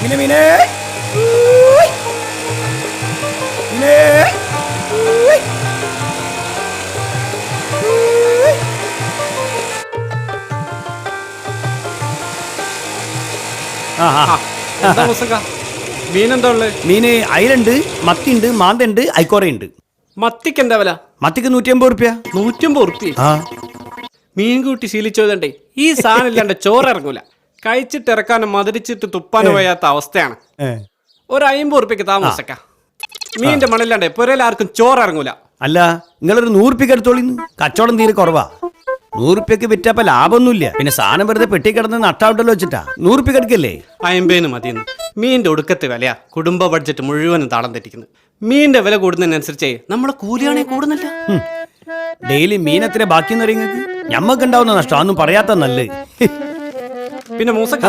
മീനെ മീനെ മീനെ മീനെന്താ ഉള്ളത്? മീന് അയിലുണ്ട്, മത്തിയുണ്ട്, മാന്തണ്ട്, ഐക്കോറയുണ്ട്. മത്തിക്ക് എന്താ വില? മത്തിക്ക് 150 റുപ്യ. 150 റുപ്യ? മീൻ കൂട്ടി ശീലിച്ചോതണ്ടേ ഈ സാധനം ഇല്ലാണ്ട് ചോറ് ഇറങ്ങൂല. കഴിച്ചിട്ട് ഇറക്കാനും മധുരിച്ചിട്ട് തുപ്പാനും വയ്യാത്ത അവസ്ഥയാണ്. ഒരു 50 റുപ്യക്ക് താമസക്ക. മീനിന്റെ മണില്ലാണ്ടേ പുരയിലാർക്കും ചോറ് ഇറങ്ങൂല. അല്ല, നിങ്ങളൊരു 100 റുപ്യക്ക് എടുത്തോളിന്ന്. കച്ചവടം തീരെ കുറവാ. 100 റുപ്യക്ക് വിറ്റപ്പോ ലാഭമൊന്നുമില്ല. പിന്നെ സാധനം വെറുതെ പെട്ടി കിടന്ന് നട്ടാവിട്ടല്ലോ വെച്ചിട്ടാ 100 റുപ്യക്ക് എടുക്കല്ലേ? 50 മതിയെന്ന്. മീനിന്റെ ഒടുക്കത്തെ വിലയാ കുടുംബ ബഡ്ജറ്റ് മുഴുവനും താളം തെറ്റിക്കുന്നത്. മീനിന്റെ വില കൂടുന്നതിനനുസരിച്ചേ നമ്മുടെ കൂലിയാണെ കൂടുന്നില്ല. ഡെയിലി മീനത്തിന് ബാക്കി നിങ്ങൾക്ക് ഞമ്മക്ക് ഉണ്ടാവുന്ന നഷ്ടം അതൊന്നും പറയാത്ത നല്ലേ. പിന്നെ മൂസക്ക,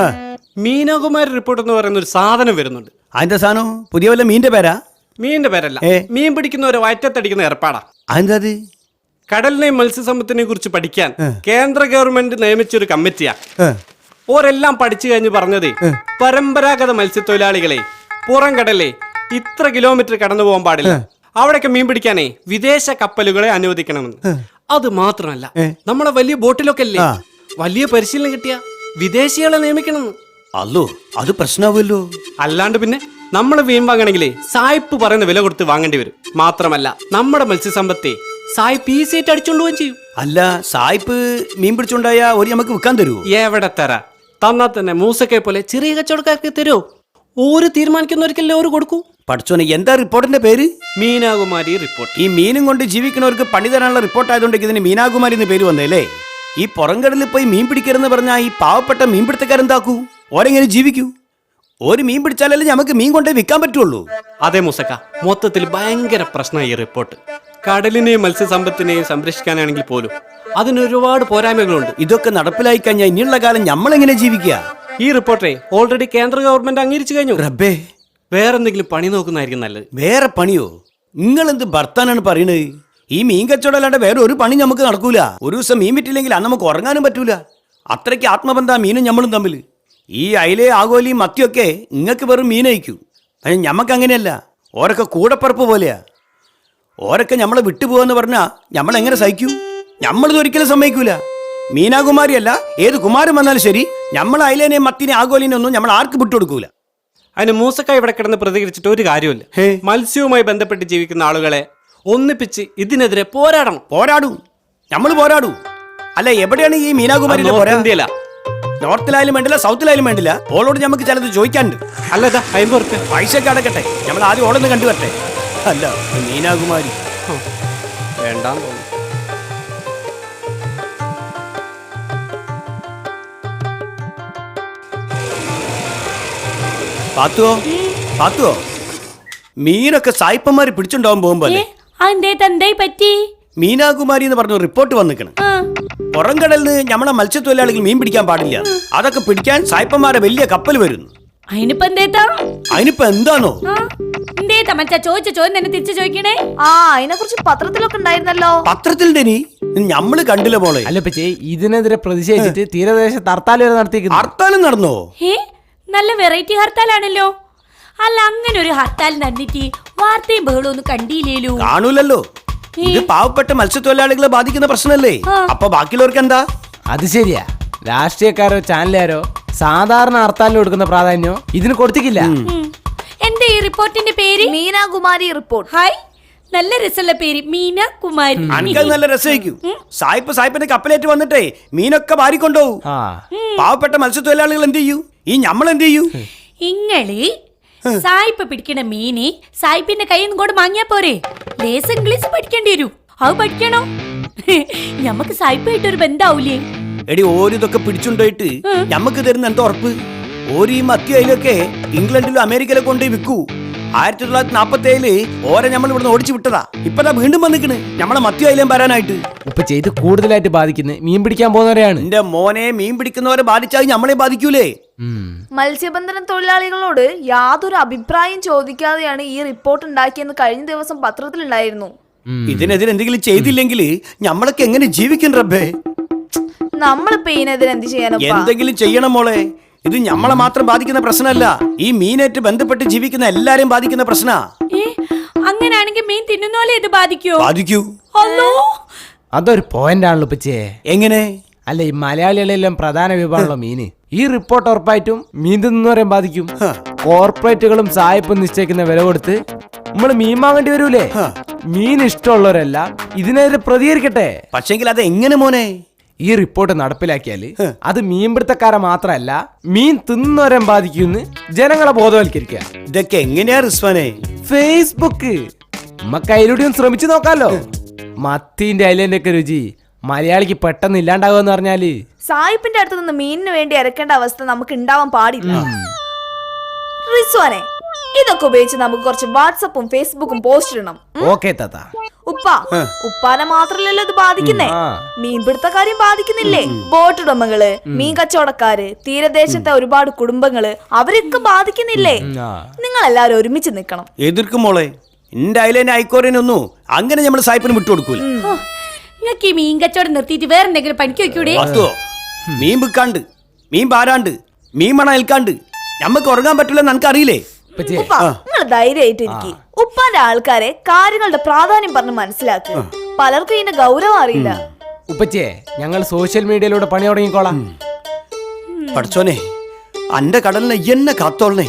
മീനാകുമാരി റിപ്പോർട്ട് എന്ന് പറയുന്ന ഒരു സാധനം വരുന്നുണ്ട്. അതിന്റെ സാധനം പുതിയ വല്ല മീന്റെ പേരാ? മീനിന്റെ പേരല്ല, മീൻ പിടിക്കുന്നവരെ വയറ്റത്തടിക്കുന്ന ഏർപ്പാടാ. അതെന്താ? കടലിനെയും മത്സ്യസമ്പത്തിനെ കുറിച്ച് പഠിക്കാൻ കേന്ദ്ര ഗവൺമെന്റ് നിയമിച്ചൊരു കമ്മിറ്റിയാ. ഓരെല്ലാം പഠിച്ചു കഴിഞ്ഞ് പറഞ്ഞതേ, പരമ്പരാഗത മത്സ്യത്തൊഴിലാളികളെ പുറം കടലേ ഇത്ര കിലോമീറ്റർ കടന്നു പോകാൻ പാടില്ല, അവിടെയൊക്കെ മീൻ പിടിക്കാനേ വിദേശ കപ്പലുകളെ അനുവദിക്കണമെന്ന്. അത് മാത്രമല്ല, നമ്മളെ വലിയ ബോട്ടിലൊക്കെ അല്ലേ വലിയ പരിശീലനം കിട്ടിയ വിദേശികളെ നിയമിക്കണമെന്ന്. അല്ലോ, അത് പ്രശ്നമാവുമല്ലോ. അല്ലാണ്ട് പിന്നെ നമ്മൾ മീൻ വാങ്ങണമെങ്കിലേ സായിപ്പ് പറയുന്ന വില കൊടുത്ത് വാങ്ങേണ്ടി വരും. മാത്രമല്ല, നമ്മുടെ മത്സ്യസമ്പത്തെ സായിപ്പ് ഈസിയായിട്ട് അടിച്ചോണ്ട് പോവുകയും ചെയ്യും. അല്ല, സായിപ്പ് മീൻ പിടിച്ചോണ്ടായ ഒരു നമുക്ക് വിൽക്കാൻ തരുമോ? എവിടെ തരാ? തന്നാ തന്നെ മൂസക്കെ പോലെ ചെറിയ കച്ചവടക്കാർക്ക് തരുമോ? ഓര് തീരുമാനിക്കുന്നവർക്കല്ലേ ഓര് കൊടുക്കൂ. പഠിച്ചോനെ, എന്താ റിപ്പോർട്ടിന്റെ പേര്? മീനാകുമാരി റിപ്പോർട്ട്. ഈ മീനും കൊണ്ട് ജീവിക്കുന്നവർക്ക് പണി തരാനുള്ള റിപ്പോർട്ട് ആയതുകൊണ്ട് ഇതിന് മീനാകുമാരി എന്ന് പേര് വന്നേലേ. ഈ പുറംകടലിൽ പോയി മീൻ പിടിക്കരുതെന്ന് പറഞ്ഞാൽ ഈ പാവപ്പെട്ട മീൻപിടുത്തക്കാരെന്താക്കൂ? ഓരെങ്ങനെ ജീവിക്കൂ? ഒരു മീൻ പിടിച്ചാലല്ലേ നമുക്ക് മീൻ കൊണ്ടേ വിൽക്കാൻ പറ്റുള്ളൂ. അതെ മൂസക്ക, മൊത്തത്തിൽ ഭയങ്കര പ്രശ്നമായി ഈ റിപ്പോർട്ട്. കടലിനെയും മത്സ്യസമ്പത്തിനെയും സംരക്ഷിക്കാനാണെങ്കിൽ പോലും അതിനൊരുപാട് പോരായ്മകളുണ്ട്. ഇതൊക്കെ നടപ്പിലായി കഴിഞ്ഞാൽ ഇനിയുള്ള കാലം നമ്മളെങ്ങനെ ജീവിക്കുക? ഈ റിപ്പോർട്ടേ ഓൾറെഡി കേന്ദ്ര ഗവൺമെന്റ് അംഗീകരിച്ചു കഴിഞ്ഞു. റബ്ബേ, വേറെന്തെങ്കിലും പണി നോക്കുന്നതായിരിക്കും നല്ലത്. വേറെ പണിയോ? നിങ്ങൾ എന്ത് ഭർത്താനാണ് പറയണത്? ഈ മീൻ കച്ചവടം അല്ലാണ്ട് വേറെ ഒരു പണി നമുക്ക് നടക്കൂല. ഒരു ദിവസം മീൻ വിറ്റില്ലെങ്കിൽ അന്ന് നമുക്ക് ഉറങ്ങാനും പറ്റൂല. അത്രയ്ക്ക് ആത്മബന്ധ മീനും നമ്മളും തമ്മിൽ. ഈ അയിലേ ആഗോലിയും മത്തിയൊക്കെ നിങ്ങൾക്ക് വെറും മീനയക്കൂ. പക്ഷെ ഞമ്മക്ക് അങ്ങനെയല്ല. ഓരൊക്കെ കൂടപ്പറപ്പ് പോലെയാ. ഓരൊക്കെ നമ്മളെ വിട്ടുപോകാന്ന് പറഞ്ഞാൽ നമ്മളെങ്ങനെ സഹിക്കൂ? നമ്മളിത് ഒരിക്കലും സമ്മതിക്കൂല. മീനാകുമാരിയല്ല, ഏത് കുമാരൻ വന്നാലും ശരി, നമ്മൾ അയിലേനെയും മത്തിനെ ആഗോലിനെ ഒന്നും നമ്മൾ ആർക്ക് വിട്ടുകൊടുക്കൂല. അതിന് മൂസക്ക ഇവിടെ കിടന്ന് പ്രതികരിച്ചിട്ട് ഒരു കാര്യമില്ല. മത്സ്യവുമായി ബന്ധപ്പെട്ട് ജീവിക്കുന്ന ആളുകളെ ഒന്നിപ്പിച്ച് ഇതിനെതിരെ പോരാടണം. പോരാടൂ, നമ്മൾ പോരാടൂ. അല്ല, എവിടെയാണ് ഈ മീനാകുമാരി? ഇന്ത്യയില. നോർത്തിലായാലും വേണ്ടില്ല, സൗത്തിലായാലും വേണ്ടില്ല. ഓളോട് നമുക്ക് ചിലത് ചോദിക്കാനുണ്ട്. അല്ലതാ 50 റുപ്യ പൈസയൊക്കെ അടക്കട്ടെ, നമ്മൾ ആദ്യം ഓളൊന്ന് കണ്ടുവരട്ടെ. അല്ല, മീനാകുമാരി വേണ്ടാന്ന് തോന്നുന്നു. പാത്തുവോ, മീനൊക്കെ സായിപ്പന്മാര് പിടിച്ചുണ്ടാവാൻ പോകുമ്പോ മീനാകുമാരി എന്ന് പറഞ്ഞ റിപ്പോർട്ട് വന്നിക്കണ്. പുറംകടലിന് നമ്മളെ മത്സ്യത്തൊഴിലാളികൾ മീൻ പിടിക്കാൻ പാടില്ല. അതൊക്കെ പിടിക്കാൻ സായിപ്പന്മാരെ വലിയ കപ്പൽ വരുന്നു. അതിനിപ്പോ എന്താണോ അതിനെ കുറിച്ച് പത്രത്തിലൊക്കെ ഉണ്ടായിരുന്നല്ലോ. പത്രത്തിൽ ഞമ്മള് കണ്ടില്ല മോളെ. അല്ല പച്ചേ, ഇതിനെതിരെ പ്രതിഷേധിച്ചിട്ട് തീരദേശത്ത് ഹർത്താൽ വരെ നടത്തിയിരിക്കുന്നു. ഹർത്താലും നടന്നോ? നല്ല വെറൈറ്റി ഹർത്താലാണല്ലോ. അല്ല, അങ്ങനെ ഒരു ഹർത്താൽ നടന്നിട്ട് വാർത്തയും ബഹളവും ഒന്നും കണ്ടില്ലേലോ? കാണൂലല്ലോ. ഇത് പാവപ്പെട്ട മത്സ്യത്തൊഴിലാളികളെ ബാധിക്കുന്ന പ്രശ്നമല്ലേ? അപ്പൊ ബാക്കിയുള്ളവർക്ക് എന്താ? അത് ശരിയാ. രാഷ്ട്രീയക്കാരോ ചാനലുകാരോ സാധാരണ ഹർത്താലിന് കൊടുക്കുന്ന പ്രാധാന്യം ഇതിന് കൊടുത്തിക്കില്ല. എന്താ ഈ റിപ്പോർട്ടിന്റെ പേര്? മീനാകുമാരി റിപ്പോർട്ട്. ഹായ്, നല്ല രസമുള്ള പേര്, മീനാകുമാരി. അനക്കത് നല്ല രസമായിരിക്കും. സായിപ്പിന്റെ കപ്പലേറ്റ് വന്നിട്ടേ മീനൊക്കെ വാരിക്കൊണ്ടുപോകും. പാവപ്പെട്ട മത്സ്യത്തൊഴിലാളികൾ എന്ത് ചെയ്യൂ? ഈ നമ്മൾ എന്ത് ചെയ്യൂ? ഇങ്ങള് സായിപ്പ് പിടിക്കണ മീന് സായിപ്പിന്റെ കയ്യിൽ നിന്ന് കൂടെ വാങ്ങിയാ പോരെ? ലേസ് ഇംഗ്ലീഷ് പഠിക്കേണ്ടി വരൂ. അത് പഠിക്കണോ? ഞമ്മക്ക് സായിപ്പായിട്ട് ഒരു ബന്ധാവൂലേ? എടി, ഓരിതൊക്കെ പിടിച്ചുണ്ടായിട്ട് ഞമ്മക്ക് തരുന്ന എന്താ ഉറപ്പ്? ഓരി മത്തി അയിലൊക്കെ ഇംഗ്ലണ്ടിലും അമേരിക്കയിലൊക്കെ കൊണ്ടേ വിൽക്കൂ. 1947 ഓരെ നമ്മൾ ഇവിടുന്ന് ഓടിച്ചു വിട്ടതാ. ഇപ്പതാ വീണ്ടും വന്നിക്കണ് നമ്മളെ മത്തി അയിലേം വരാനായിട്ട്. ഇപ്പൊ ചെയ്ത് കൂടുതലായിട്ട് ബാധിക്കുന്നത് മീൻ പിടിക്കാൻ പോകുന്നവരെയാണ്. എന്റെ മോനെ, മീൻ പിടിക്കുന്നവരെ ബാധിച്ചാൽ നമ്മളെ ബാധിക്കൂലേ? മത്സ്യബന്ധന തൊഴിലാളികളോട് യാതൊരു അഭിപ്രായം ചോദിക്കാതെയാണ് ഈ റിപ്പോർട്ട് ഉണ്ടാക്കിയെന്ന് കഴിഞ്ഞ ദിവസം പത്രത്തിലുണ്ടായിരുന്നു. ഇതിനെതിരെ എന്തെങ്കിലും ചെയ്തില്ലെങ്കിൽ നമ്മളൊക്കെ എങ്ങനെ ജീവിക്കും റബ്ബേ? നമ്മളിപ്പോ ഇതിനെതിരെ എന്ത് ചെയ്യാനോ? എന്തെങ്കിലും ചെയ്യണം മോളെ. ഇത് നമ്മളെ മാത്രം ബാധിക്കുന്ന പ്രശ്നമല്ല, ഈ മീനായിട്ട് ബന്ധപ്പെട്ട് ജീവിക്കുന്ന എല്ലാരെയും ബാധിക്കുന്ന പ്രശ്നാ. അങ്ങനെയാണെങ്കിൽ മീൻ തിന്നുന്നോലെ ഇത് ബാധിക്കോ? ബാധിക്കൂ. അല്ലോ, അതൊരു പോയിന്റ് ആണല്ലോ ഉപ്പച്ചേ. എങ്ങനെ? അല്ല, ഈ മലയാളികളെല്ലാം പ്രധാന വിഭാഗമുള്ള മീന്. ഈ റിപ്പോർട്ട് ഉറപ്പായിട്ടും മീൻ തിന്നുന്നവരെയും ബാധിക്കും. കോർപ്പറേറ്റുകളും സായിപ്പും നിശ്ചയിക്കുന്ന വില കൊടുത്ത് നമ്മള് മീൻ വാങ്ങേണ്ടി വരൂലേ? മീൻ ഇഷ്ടമുള്ളവരെല്ലാം ഇതിനെതിരെ പ്രതികരിക്കട്ടെ. പക്ഷെങ്കിൽ അത് എങ്ങനെ മോനെ? ഈ റിപ്പോർട്ട് നടപ്പിലാക്കിയാല് അത് മീൻപിടുത്തക്കാരെ മാത്രമല്ല മീൻ തിന്നുന്നവരെയും ബാധിക്കുമെന്ന് ജനങ്ങളെ ബോധവൽക്കരിക്കുക. ഇതൊക്കെ എങ്ങനെയാ റിസ്വാനെ? ഫേസ്ബുക്ക് നമുക്ക് അതിലൂടെ ഒന്ന് ശ്രമിച്ചു നോക്കാലോ. മത്തിന്റെ അയിലന്റെ ഒക്കെ രുചി മലയാളിക്ക് പെട്ടെന്ന് ഇല്ലാണ്ടാകുമെന്ന് പറഞ്ഞാല് സായിപ്പിന്റെ അടുത്ത് നിന്ന് മീനിന് വേണ്ടി ഇറക്കേണ്ട അവസ്ഥ നമുക്ക് ഉണ്ടാവാൻ പാടില്ല. റിസ്വാനെ, ഇതൊക്കെ ഉപയോഗിച്ച് നമുക്ക് കുറച്ച് വാട്സപ്പും ഫേസ്ബുക്കും പോസ്റ്റ് ഇടണം. ഓക്കെ താത്ത. ഉപ്പാനെ മാത്രല്ലല്ലോ ഇത് ബാധിക്കുന്നേ, മീൻപിടുത്തക്കാരെയും ബാധിക്കുന്നില്ലേ? ബോട്ടുടമകള്, മീൻ കച്ചവടക്കാര്, തീരദേശത്തെ ഒരുപാട് കുടുംബങ്ങള്, അവരൊക്കെ ബാധിക്കുന്നില്ലേ? നിങ്ങൾ എല്ലാവരും ഒരുമിച്ച് നിൽക്കണം. എതിർക്കും മോളെ. എന്റെ അയലേനെ ഐക്കോറിനൊന്നും അങ്ങനെ നമ്മൾ സായിപ്പിന് വിട്ടുകൊടുക്കൂല. നിങ്ങൾക്ക് ഈ മീൻ കച്ചവടം നിർത്തിയിട്ട് വേറെ എന്തെങ്കിലും പണിക്ക് വെക്കൂടെ? മീൻ വിൽക്കാണ്ട്, മീൻ പാരാണ്ട്, മീൻ മണ ഏൽക്കാണ്ട് നമുക്ക് ഉറങ്ങാൻ പറ്റില്ലെന്ന് നമുക്ക് അറിയില്ലേ? നിങ്ങൾ ധൈര്യമായിട്ടിരിക്കും. ഉപ്പാന്റെ ആൾക്കാരെ കാര്യങ്ങളുടെ പ്രാധാന്യം പറഞ്ഞ് മനസ്സിലാക്കുക. പലർക്കും ഇതിന്റെ ഗൗരവം അറിയില്ല. ഉപ്പച്ചേ, ഞങ്ങൾ സോഷ്യൽ മീഡിയയിലൂടെ പണി തുടങ്ങിക്കോളാം. പഠിച്ചോനെ, അന്റെ കടലിനെ എന്നെ കാത്തോളണേ.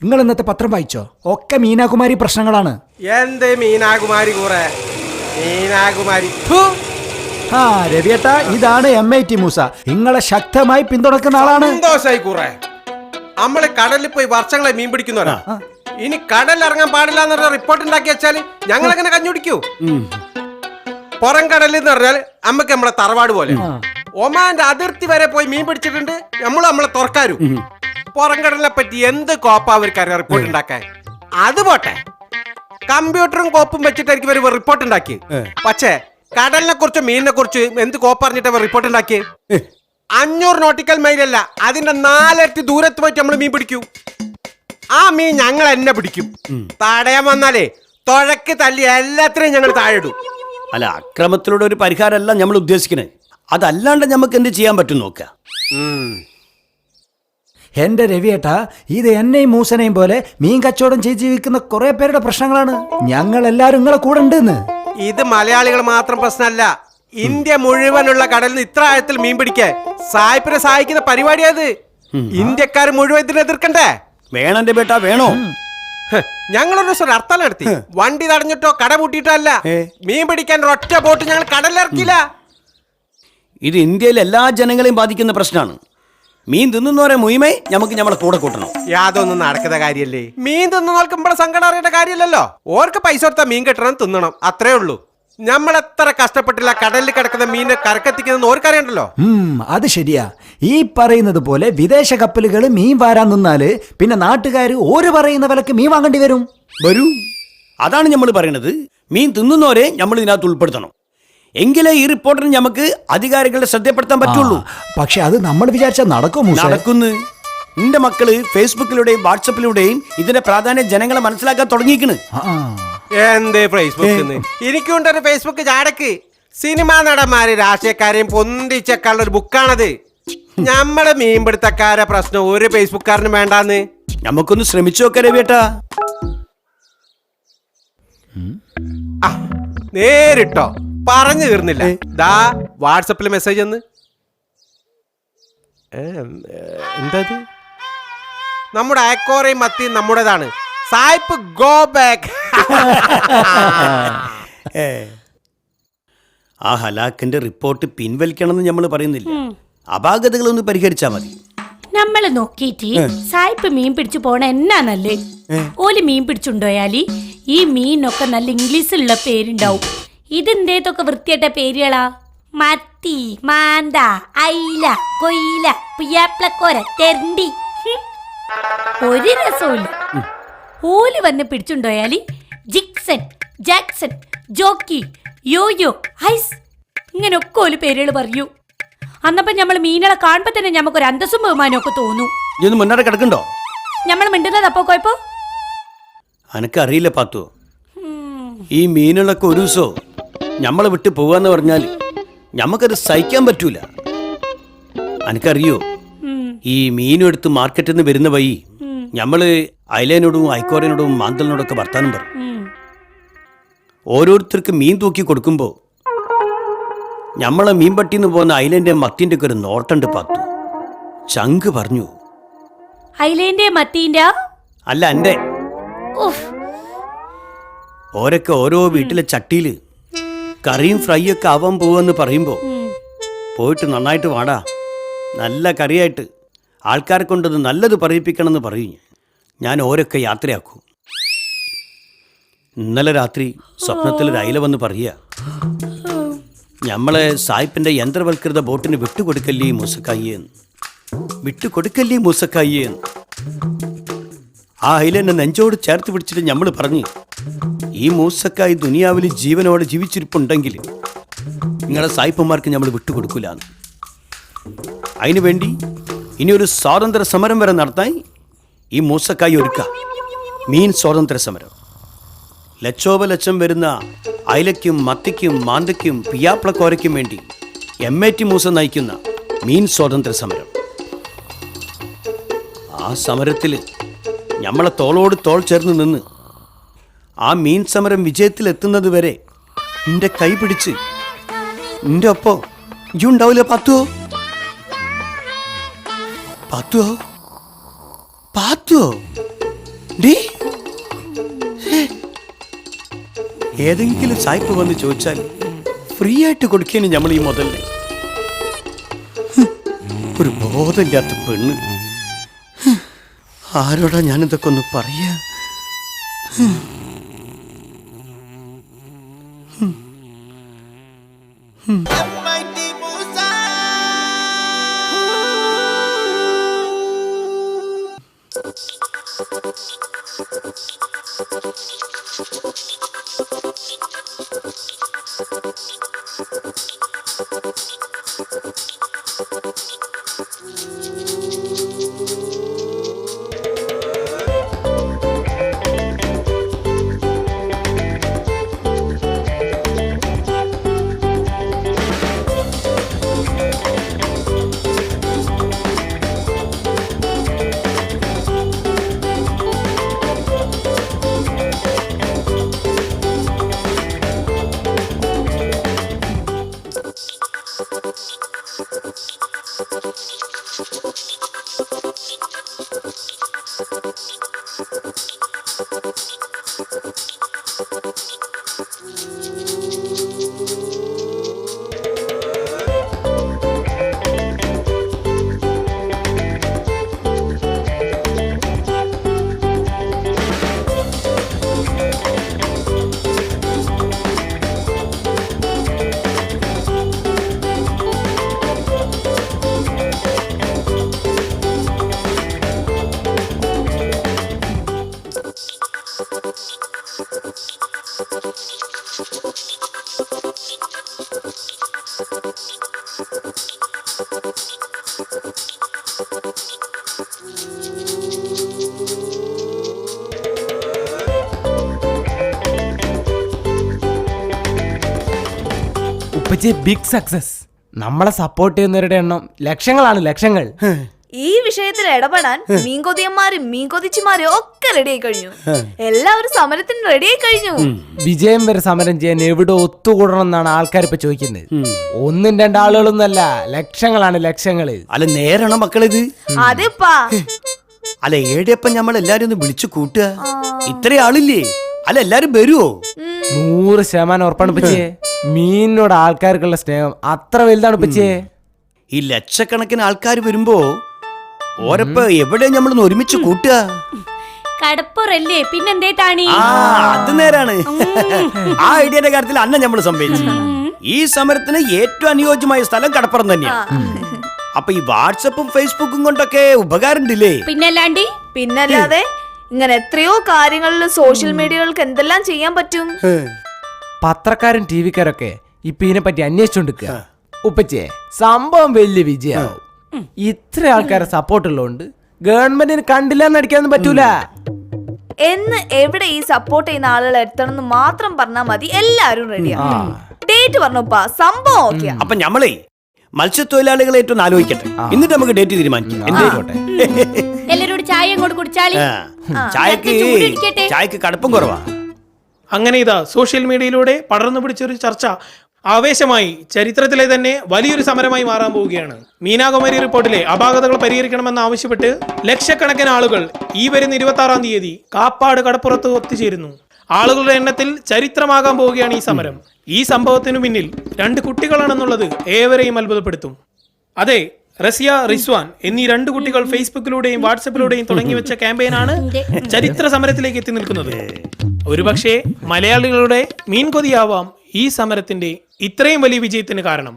നിങ്ങൾ ഇന്നത്തെ പത്രം വായിച്ചോ? ഒക്കെ മീനാകുമാരി പ്രശ്നങ്ങളാണ്. എന്ത് മീനാകുമാരി കൂറെ? മീനാകുമാരി രവിയേട്ടാ, ഇതാണ് MIT മൂസ. നിങ്ങളെ ശക്തമായി പിന്തുണക്കുന്ന ആളാണ്. സന്തോഷായി കൂറെ. നമ്മള് കടലിൽ പോയി വർഷങ്ങളെ മീൻ പിടിക്കുന്നവരാ. ഇനി കടലിൽ ഇറങ്ങാൻ പാടില്ല എന്ന് പറഞ്ഞ റിപ്പോർട്ട് ഉണ്ടാക്കി വെച്ചാല് ഞങ്ങൾ എങ്ങനെ കഞ്ഞുടിക്കൂ? പുറം കടലിൽ എന്ന് പറഞ്ഞാൽ നമ്മക്ക് നമ്മളെ തറവാട് പോലെ. ഒമാന്റെ അതിർത്തി വരെ പോയി മീൻ പിടിച്ചിട്ടുണ്ട്. നമ്മളെ തുറക്കാരും പുറംകടലിനെ പറ്റി എന്ത് കോപ്പാ അവർക്കറിയാം റിപ്പോർട്ട് ഉണ്ടാക്കാൻ. അത് പോട്ടെ, കമ്പ്യൂട്ടറും കോപ്പും വെച്ചിട്ടായിരിക്കും ഇവർ റിപ്പോർട്ട് ഉണ്ടാക്കി. പക്ഷേ കടലിനെ കുറിച്ച് മീനിനെ കുറിച്ച് എന്ത് കോപ്പ് പറഞ്ഞിട്ട് അവർ റിപ്പോർട്ട് ഉണ്ടാക്കി? 500 നോട്ടിക്കൽ മൈലല്ല, അതിന്റെ 4 ഇരട്ടി ദൂരത്ത് പോയിട്ട് നമ്മൾ മീൻ പിടിക്കൂ. ആ മീൻ ഞങ്ങൾ എന്നെ പിടിക്കും. തടയാൻ വന്നാലേ തുഴക്ക് തല്ലി എല്ലാത്തിനെയും ഞങ്ങൾ താഴെടും. അല്ല, അക്രമത്തിലൂടെ ഒരു പരിഹാരമല്ല നമ്മൾ ഉദ്ദേശിക്കുന്നത്. അതല്ലാണ്ട് നമുക്ക് എന്ത് ചെയ്യാൻ പറ്റും നോക്ക. എന്റെ രവിയേട്ടാ, ഇത് എന്നെയും മൂസനെയും പോലെ മീൻ കച്ചവടം ചെയ്ത് ജീവിക്കുന്ന കുറെ പേരുടെ പ്രശ്നങ്ങളാണ്. ഞങ്ങൾ എല്ലാരും നിങ്ങളെ കൂടെ ഉണ്ടെന്ന്. ഇത് മലയാളികൾ മാത്രം പ്രശ്നമല്ല, ഇന്ത്യ മുഴുവനുള്ള കടലിൽ നിന്ന് ഇത്ര ആഴത്തിൽ മീൻ പിടിക്കാൻ സായിപ്പിനെ സഹായിക്കുന്ന പരിപാടിയത്. ഇന്ത്യക്കാർ മുഴുവൻ ഇതിനെ എതിർക്കണ്ടേ? വേണന്റെ ബേട്ടാ, വേണോ? ഞങ്ങളൊരു ദിവസം ഹർത്താൽ നടത്തി. വണ്ടി തടഞ്ഞിട്ടോ കട പൂട്ടിയിട്ടോ അല്ല, മീൻ പിടിക്കാൻ ഒറ്റ ബോട്ട് ഞങ്ങൾ കടലിറക്കില്ല. ഇത് ഇന്ത്യയിലെ എല്ലാ ജനങ്ങളെയും ബാധിക്കുന്ന പ്രശ്നമാണ്. മീൻ തിന്നുന്നവരെ മുഴുവൻ നമുക്ക് നമ്മളെ കൂടെ കൂട്ടണം. യാതൊന്നും നടക്കുന്ന കാര്യല്ലേ? മീൻ തിന്നുന്നവർക്ക് ഇവിടെ സങ്കടം അറിയേണ്ട കാര്യമല്ലല്ലോ. ഓർക്ക് പൈസ കൊടുത്താൽ മീൻ കിട്ടണം, തിന്നണം, അത്രേ ഉള്ളൂ. നമ്മൾ എത്ര കഷ്ടപ്പെട്ടില്ല കടലിൽ കിടക്കുന്ന മീനെ കരക്കെത്തിക്കുന്ന ഓർക്കറിയണ്ടല്ലോ. അത് ശരിയാ. ഈ പറയുന്നത് പോലെ വിദേശ കപ്പലുകൾ മീൻ വാരാൻ നിന്നാല് പിന്നെ നാട്ടുകാർ ഓര് പറയുന്ന വിലക്ക് മീൻ വാങ്ങേണ്ടി വരും. അതാണ് നമ്മൾ പറയുന്നത്. മീൻ തിന്നുന്നവരെ നമ്മൾ ഇതിനകത്ത് ഉൾപ്പെടുത്തണം. എങ്കിലേ ഈ റിപ്പോർട്ടിന് നമുക്ക് അധികാരികളുടെ ശ്രദ്ധപ്പെടുത്താൻ പറ്റുള്ളൂ. പക്ഷെ അത് നമ്മൾ വിചാരിച്ചാൽ നടക്കുന്നു. നിന്റെ മക്കള് ഫേസ്ബുക്കിലൂടെയും വാട്സപ്പിലൂടെയും ഇതിന്റെ പ്രാധാന്യം ജനങ്ങളെ മനസ്സിലാക്കാൻ തുടങ്ങിയിരിക്കണ്. എന്തേ ഫേസ്ബുക്ക്? എനിക്കുണ്ടൊരു ഫേസ്ബുക്ക് ചാടക്ക്. സിനിമാ നടന്മാര് രാഷ്ട്രീയക്കാരെയും പൊന്തിച്ചേക്കാനുള്ള ഒരു ബുക്കാണത്. നമ്മള് മീൻപിടുത്തക്കാരെ പ്രശ്നം ഒരു ഫേസ്ബുക്കാരനും വേണ്ടാന്ന്. നമുക്കൊന്ന് ശ്രമിച്ചു നോക്കാം രവിയേട്ടാ. നേരിട്ടോ പറഞ്ഞു തീർന്നില്ല. ദാ വാട്സപ്പിൽ മെസ്സേജ് എന്ന് എന്താ നമ്മുടെ അയക്കോറയും മത്തിയും നമ്മുടേതാണ്. സായിപ്പ് ഗോ ബാക്ക്. ആ ഹലാക്കിന്റെ റിപ്പോർട്ട് പിൻവലിക്കണമെന്ന് നമ്മൾ പറയുന്നില്ല. അപാകതകളൊന്ന് പരിഹരിച്ചാ മതി. നമ്മള് നോക്കിയിട്ട് സായിപ്പ് മീൻ പിടിച്ചു പോണ എന്നാ നല്ലേ. ഓല് മീൻ പിടിച്ചുണ്ടോയാല് ഈ മീനൊക്കെ നല്ല ഇംഗ്ലീഷിലുള്ള പേരുണ്ടാവും. ഇതെന്തേതൊക്കെ വൃത്തിയായിട്ട പേരുകളാ. മത്തി, മാന്ത, അയില, കൊയില, പുയ്യാപ്ലക്കോര, തെരണ്ടി. ഒരു രസമില്ല. ഓല് വന്ന് പിടിച്ചുണ്ടോയാല് Jickson, Jackson, jockey, yo-yo, ice ഇങ്ങനൊക്കെ ഓല് പേരുകൾ പറയൂ. അന്നപ്പം നമ്മൾ മീനുകളെ കാണുമ്പോ തന്നെ ഞമ്മക്കൊരു അന്തസ്സും ബഹുമാനവും ഒക്കെ തോന്നു. ഇതൊന്ന് മുന്നേറെ കിടക്കണ്ടോ? നമ്മൾ മിണ്ടുന്നത് അപ്പോ കുഴപ്പോ? അനക്കറിയില്ല പാത്തു. ഈ മീനുകളൊക്കെ ഒരു ദിവസവും നമ്മളെ വിട്ട് പോവാന്ന് പറഞ്ഞാൽ ഞമ്മക്കത് സഹിക്കാൻ പറ്റൂല. അനക്കറിയോ, ഈ മീനും എടുത്ത് മാർക്കറ്റിൽ നിന്ന് വരുന്ന വഴി ഞമ്മള് അയലേനോടും അയക്കോരനോടും മാന്തലിനോടൊക്കെ വർത്താനം പറയും. ഓരോരുത്തർക്ക് മീൻ തൂക്കി കൊടുക്കുമ്പോ ഞമ്മളെ മീൻപട്ടിന്ന് പോകുന്ന അയിലേന്റെ മത്തിന്റെ ഒക്കെ ഒരു നോട്ടണ്ട് പാത്തു. ചങ്ക് പറഞ്ഞു. അയിലേന്റെ മത്തീന്റെ അല്ല എന്റെ. ഓരൊക്കെ ഓരോ വീട്ടിലെ ചട്ടിയില് കറിയും ഫ്രൈ ഒക്കെ ആവാൻ പോവെന്ന് പറയുമ്പോ പോയിട്ട് നന്നായിട്ട് വാടാ, നല്ല കറിയായിട്ട് ആൾക്കാരെ കൊണ്ടത് നല്ലത് പറയിപ്പിക്കണമെന്ന് പറയും. ഞാൻ ഓരൊക്കെ യാത്രയാക്കൂ. ഇന്നലെ രാത്രി സ്വപ്നത്തിൽ അയില വന്ന് പറയുക, ഞമ്മളെ സായിപ്പിന്റെ യന്ത്രവൽകൃത ബോട്ടിന് വിട്ടുകൊടുക്കല്ലേ മൂസക്കായിന്ന്, വിട്ടുകൊടുക്കല്ലേ മൂസക്കായിന്ന്. ആ അയിലെന്നെ നെഞ്ചോട് ചേർത്ത് പിടിച്ചിട്ട് നമ്മൾ പറഞ്ഞു, ഈ മൂസക്കായി ദുനിയാവിൽ ജീവനോടെ ജീവിച്ചിരിപ്പുണ്ടെങ്കിൽ നിങ്ങളെ സായിപ്പന്മാർക്ക് നമ്മൾ വിട്ടുകൊടുക്കില്ലാന്ന്. അതിനു വേണ്ടി ഇനിയൊരു സ്വാതന്ത്ര്യ സമരം വരെ നടത്താൻ ഈ മൂസക്കായി ഒരുക്കാം. മീൻ സ്വാതന്ത്ര്യ സമരം. ലക്ഷോപലക്ഷം വരുന്ന അയലയ്ക്കും മത്തിക്കും മാന്തയ്ക്കും പിയാപ്ലക്കോരയ്ക്കും വേണ്ടി MAT മൂസ നയിക്കുന്ന മീൻ സ്വാതന്ത്ര്യ സമരം. ആ സമരത്തിൽ നമ്മളെ തോളോട് തോൾ ചേർന്ന് നിന്ന് ആ മീൻ സമരം വിജയത്തിലെത്തുന്നത് വരെ നിന്റെ കൈ പിടിച്ച് നിന്റെ ഒപ്പം ഇജ് ഉണ്ടാവില്ല പാത്തുവോ? പാത്തുവോ? പാത്തുവോ? ഡീ ഏതെങ്കിലും സായിപ്പ് വന്ന് ചോദിച്ചാൽ ഫ്രീ ആയിട്ട് കൊടുക്കേന് നമ്മൾ ഈ മുതലിനെ. ഒരു ബോധമില്ലാത്ത പെണ്ണ്. ആരോടാ ഞാനിതൊക്കെ ഒന്ന് പറയാ? Big success. നമ്മളെ സപ്പോർട്ട് ചെയ്യുന്നവരുടെ എണ്ണം ലക്ഷങ്ങളാണ്, ലക്ഷങ്ങൾ. ഈ വിഷയത്തിൽ ഇടപെടാൻ മീൻകൊതിയന്മാരും മീൻകൊതിച്ചിമാരും ഒക്കെ റെഡി ആയി കഴിഞ്ഞു. എല്ലാവരും സമരത്തിന് റെഡി ആയി കഴിഞ്ഞു. വിജയം വരെ സമരം ചെയ്യാൻ എവിടെ ഒത്തുകൂടണം എന്നാണ് ആൾക്കാർ ഇപ്പൊ ചോദിക്കുന്നത്. ഒന്നും രണ്ടാളുകളൊന്നല്ല, ലക്ഷങ്ങളാണ് ലക്ഷങ്ങള്. അല്ല നേരാണോ മക്കളിത്? അതെപ്പാ. അല്ല ഏടിയപ്പം നമ്മൾ എല്ലാരും ഒന്ന് വിളിച്ചു കൂട്ടുക. ഇത്ര ആളില്ലേ? അല്ല എല്ലാരും വരുവോ? 100% ഉറപ്പാണ് പച്ചേ. മീനിനോട് ആൾക്കാർക്കുള്ള സ്നേഹം അത്ര വലുതാണ് പച്ചേ. ഈ ലക്ഷക്കണക്കിന് ആൾക്കാർ വരുമ്പോ ഓരപ്പ എവിടെ നമ്മളൊന്ന് ഒരുമിച്ച് കൂട്ടുക? കടപ്പുറല്ലേ പിന്നെന്തേ താണി? ആ അത് നേരാണ്. ആ ഐഡിയയുടെ കാര്യത്തിൽ അന്ന നമ്മൾ സംഭവിച്ചു. ഈ സമരത്തിന് ഏറ്റവും അനുയോജ്യമായ സ്ഥലം കടപ്പുറം തന്നെയാണ്. അപ്പൊ ഈ വാട്സപ്പും ഫേസ്ബുക്കും കൊണ്ടൊക്കെ ഉപകാരം ഉണ്ടല്ലേ? പിന്നല്ലാതെ ഇങ്ങനെ എത്രയോ കാര്യങ്ങളിൽ സോഷ്യൽ മീഡിയകൾക്ക് എന്തെല്ലാം ചെയ്യാൻ പറ്റും. പത്രക്കാരും ടി വിക്കാരൊക്കെ ഇപ്പൊ ഇതിനെ പറ്റി അന്വേഷിച്ചോണ്ടിരിക്കുക. ഉപ്പച്ചേ സംഭവം വലിയ വിജയാവും. ഇത്ര ആൾക്കാരെ സപ്പോർട്ട് ഉള്ളതുകൊണ്ട് ഗവൺമെന്റിന് കണ്ടില്ലെന്ന് അടിക്കാനൊന്നും പറ്റൂല. എന്ന് എവിടെ ഈ സപ്പോർട്ട് ചെയ്യുന്ന ആളുകൾ എത്തണം എന്ന് മാത്രം പറഞ്ഞാൽ മതി, എല്ലാരും റെഡിയാ. ഡേറ്റ് പറഞ്ഞപ്പാ സംഭവം ഓക്കെയാ. അപ്പൊ ഞമ്മളേ മത്സ്യത്തൊഴിലാളികളെ ഏറ്റവും ആലോചിക്കട്ടെ, എന്നിട്ട് നമുക്ക് ഡേറ്റ് തീരുമാനിക്കാം. എന്തായിക്കോട്ടെ. എല്ലാരോട് ചായ അങ്ങോട്ട് കുടിച്ചാളി. ചായക്ക് കടുപ്പം കുറവാ. അങ്ങനെ ഇതാ സോഷ്യൽ മീഡിയയിലൂടെ പടർന്നു പിടിച്ചൊരു ചർച്ച ആവേശമായി ചരിത്രത്തിലെ തന്നെ വലിയൊരു സമരമായി മാറാൻ പോവുകയാണ്. മീനാകുമാരി റിപ്പോർട്ടിലെ അപാകതകൾ പരിഹരിക്കണമെന്ന് ആവശ്യപ്പെട്ട് ലക്ഷക്കണക്കിന് ആളുകൾ ഈ വരുന്ന 26-ാം തീയതി കാപ്പാട് കടപ്പുറത്ത് ഒത്തുചേരുന്നു. ആളുകളുടെ എണ്ണത്തിൽ ചരിത്രമാകാൻ പോവുകയാണ് ഈ സമരം. ഈ സംഭവത്തിനു പിന്നിൽ 2 കുട്ടികളാണെന്നുള്ളത് ഏവരെയും അത്ഭുതപ്പെടുത്തും. അതെ, റസിയ, റിസ്വാൻ എന്നീ 2 കുട്ടികൾ ഫേസ്ബുക്കിലൂടെയും വാട്സപ്പിലൂടെയും തുടങ്ങി വെച്ച ക്യാമ്പയിനാണ് ചരിത്ര സമരത്തിലേക്ക് എത്തി നിൽക്കുന്നത്. ഒരുപക്ഷെ മലയാളികളുടെ മീൻകൊതിയാവാം ഈ സമരത്തിന്റെ ഇത്രയും വലിയ വിജയത്തിന് കാരണം.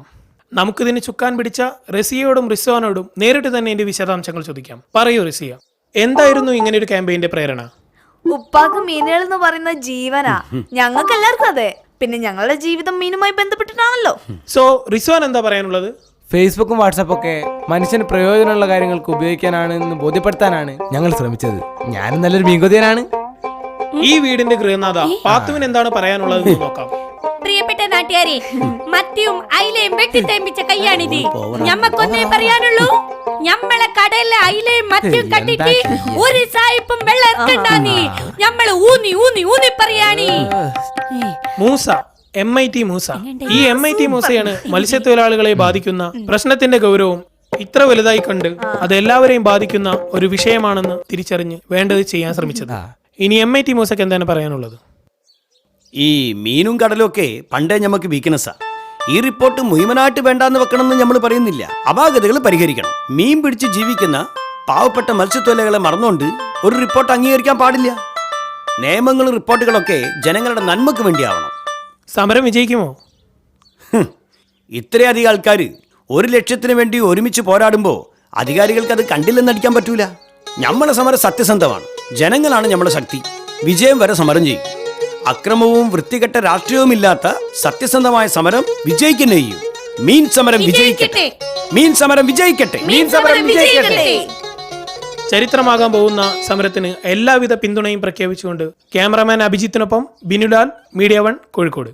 നമുക്കിതിന് ചുക്കാൻ പിടിച്ച റസിയയോടും റിസ്വാനോടും നേരിട്ട് തന്നെ എന്റെ വിശദാംശങ്ങൾ ചോദിക്കാം. പറയൂ റസിയ, എന്തായിരുന്നു ഇങ്ങനെ ഒരു ക്യാമ്പയിന്റെ പ്രേരണ? ഉപ്പാക്ക് മീനുകൾ എന്ന് പറയുന്ന ജീവനാ. ഞങ്ങൾക്ക് എല്ലാവർക്കും അതെ. പിന്നെ ഞങ്ങളുടെ ജീവിതം മീനുമായി ബന്ധപ്പെട്ടിട്ടാണല്ലോ. സോ റിസ്വാൻ എന്താ പറയാനുള്ളത്? ഫേസ്ബുക്കും വാട്സപ്പും ഒക്കെ മനുഷ്യന് പ്രയോജനമുള്ള കാര്യങ്ങൾക്ക് ഉപയോഗിക്കാനാണ് എന്ന് ബോധ്യപ്പെടുത്താനാണ് ഞങ്ങൾ ശ്രമിച്ചത്. ഞാനും നല്ലൊരു മീൻകൊതിയനാണ്. ഈ വീടിന്റെ ഗൃഹനാഥ പാത്തുവിന് എന്താണ് പറയാനുള്ളത് നോക്കാം. പ്രിയപ്പെട്ട നാട്ടുകാരെ, മത്തിയും അയിലയും വെട്ടിത്തേമ്പിച്ച കൈയാണിത്. ഞമ്മക്കൊന്നേ പറയാനുള്ളൂ, ഞമ്മളെ കടയിലെ അയിലയും മത്തിയും കട്ടിട്ട് ഒരു സായിപ്പും വെള്ളം ഇറക്കണ്ടാന്ന് ഞമ്മള് ഊന്നി ഊന്നി ഊന്നി പറയാണി. മൂസ, MIT മൂസ. ഈ MIT മൂസയാണ് മത്സ്യത്തൊഴിലാളികളെ ബാധിക്കുന്ന പ്രശ്നത്തിന്റെ ഗൗരവം ഇത്ര വലുതായി കണ്ട് അത് എല്ലാവരെയും ബാധിക്കുന്ന ഒരു വിഷയമാണെന്ന് തിരിച്ചറിഞ്ഞ് വേണ്ടത് ചെയ്യാൻ ശ്രമിച്ചത്. ഇനി MIT മൂസക്ക് എന്താണ് പറയാനുള്ളത്? ഈ മീനും കടലും ഒക്കെ പണ്ടേ നമുക്ക് വീക്ക്നെസ്സാ. ഈ റിപ്പോർട്ട് മുഴുവനായിട്ട് വേണ്ടാന്ന് വെക്കണമെന്ന് നമ്മൾ പറയുന്നില്ല. അപാകതകൾ പരിഹരിക്കണം. മീൻ പിടിച്ച് ജീവിക്കുന്ന പാവപ്പെട്ട മത്സ്യത്തൊഴിലാളികളെ മറന്നുകൊണ്ട് ഒരു റിപ്പോർട്ട് അംഗീകരിക്കാൻ പാടില്ല. നിയമങ്ങളും റിപ്പോർട്ടുകളൊക്കെ ജനങ്ങളുടെ നന്മക്ക് വേണ്ടിയാവണം. സമരം വിജയിക്കുമോ? ഇത്രയധികം ആൾക്കാർ 1 ലക്ഷ്യത്തിന് വേണ്ടി ഒരുമിച്ച് പോരാടുമ്പോൾ അധികാരികൾക്ക് അത് കണ്ടില്ലെന്നടിക്കാൻ പറ്റൂല. നമ്മളെ സമരം സത്യസന്ധമാണ്. ജനങ്ങളാണ് നമ്മളെ ശക്തി. വിജയം വരെ സമരം ചെയ്യും. അക്രമവും വൃത്തികെട്ട രാഷ്ട്രീയവും ഇല്ലാത്ത സത്യസന്ധമായ സമരം വിജയിക്കുന്നേ ചെയ്യും. മീൻ സമരം വിജയിക്കട്ടെ. മീൻ സമരം വിജയിക്കട്ടെ. മീൻ സമരം വിജയിക്കട്ടെ. ചരിത്രമാകാൻ പോകുന്ന സമരത്തിന് എല്ലാവിധ പിന്തുണയും പ്രഖ്യാപിച്ചുകൊണ്ട് ക്യാമറമാൻ അഭിജിത്തിനൊപ്പം ബിനുലാൽ, മീഡിയ 1 കോഴിക്കോട്.